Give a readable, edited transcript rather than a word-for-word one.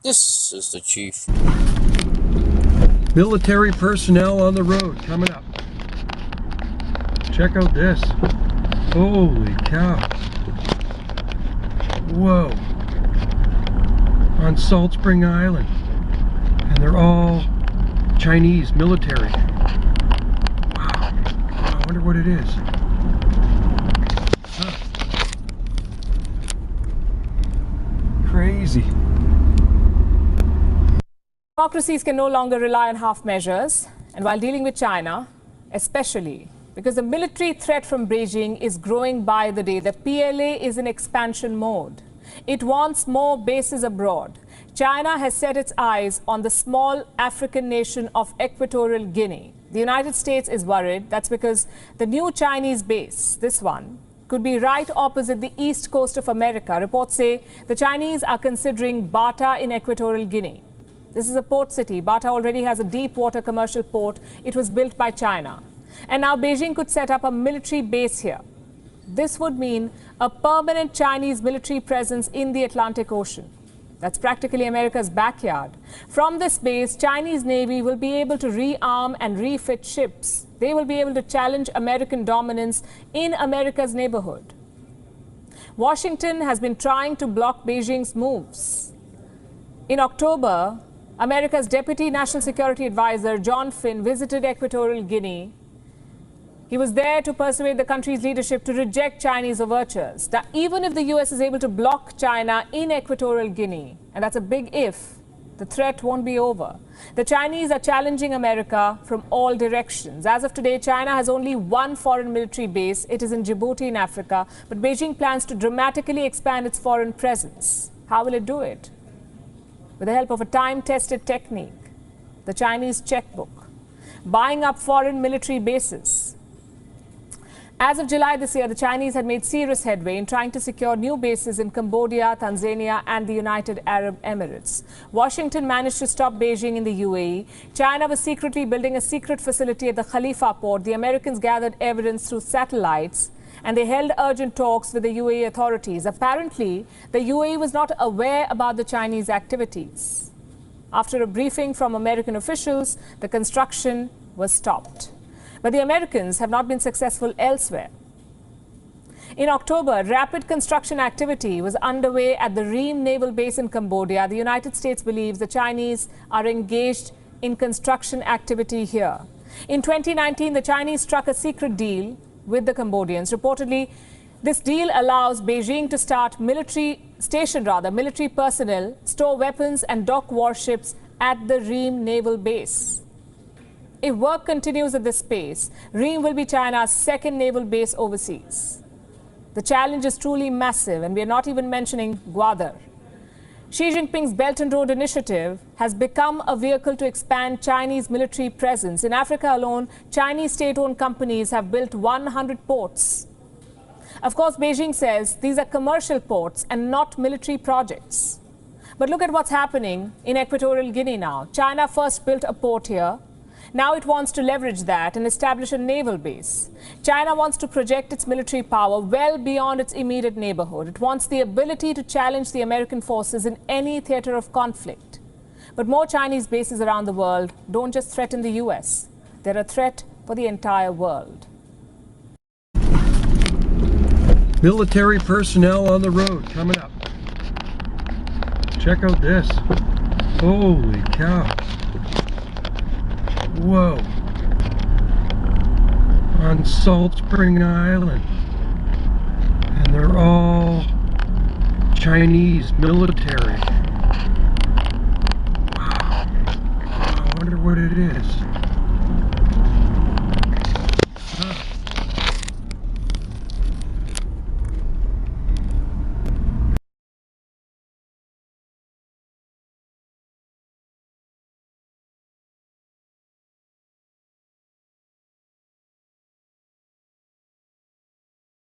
This is the chief. Military personnel on the road coming up. Check out this. Holy cow. Whoa. On Salt Spring Island. And they're all Chinese military. Wow. I wonder what it is. Huh. Crazy. Democracies can no longer rely on half measures, and while dealing with China, especially because the military threat from Beijing is growing by the day. The PLA is in expansion mode. It wants more bases abroad. China has set its eyes on the small African nation of Equatorial Guinea. The United States is worried. That's because the new Chinese base, this one, could be right opposite the east coast of America. Reports say the Chinese are considering Bata in Equatorial Guinea. This is a port city. Bata already has a deep water commercial port. It was built by China. And now Beijing could set up a military base here. This would mean a permanent Chinese military presence in the Atlantic Ocean. That's practically America's backyard. From this base, Chinese Navy will be able to rearm and refit ships. They will be able to challenge American dominance in America's neighborhood. Washington has been trying to block Beijing's moves. In October, America's Deputy National Security Advisor John Flynn visited Equatorial Guinea. He was there to persuade the country's leadership to reject Chinese overtures. Now, even if the US is able to block China in Equatorial Guinea, and that's a big if, the threat won't be over. The Chinese are challenging America from all directions. As of today, China has only one foreign military base. It is in Djibouti in Africa, but Beijing plans to dramatically expand its foreign presence. How will it do it? With the help of a time-tested technique, the Chinese checkbook, buying up foreign military bases. As of July this year, the Chinese had made serious headway in trying to secure new bases in Cambodia, Tanzania, and the United Arab Emirates. Washington managed to stop Beijing in the UAE. China was secretly building a secret facility at the Khalifa port. The Americans gathered evidence through satellites, and they held urgent talks with the UAE authorities. Apparently, the UAE was not aware about the Chinese activities. After a briefing from American officials, the construction was stopped. But the Americans have not been successful elsewhere. In October, rapid construction activity was underway at the Ream Naval Base in Cambodia. The United States believes the Chinese are engaged in construction activity here. In 2019, the Chinese struck a secret deal with the Cambodians. Reportedly, this deal allows Beijing to start military personnel, store weapons and dock warships at the Ream Naval Base. If work continues at this pace, Ream will be China's second naval base overseas. The challenge is truly massive, and we are not even mentioning Gwadar. Xi Jinping's Belt and Road Initiative has become a vehicle to expand Chinese military presence. In Africa alone, Chinese state-owned companies have built 100 ports. Of course, Beijing says these are commercial ports and not military projects. But look at what's happening in Equatorial Guinea now. China first built a port here. Now it wants to leverage that and establish a naval base. China wants to project its military power well beyond its immediate neighborhood. It wants the ability to challenge the American forces in any theater of conflict. But more Chinese bases around the world don't just threaten the US. They're a threat for the entire world. Military personnel on the road coming up. Check out this. Holy cow. Whoa. On Salt Spring Island. And they're all Chinese military. Wow. I wonder what it is.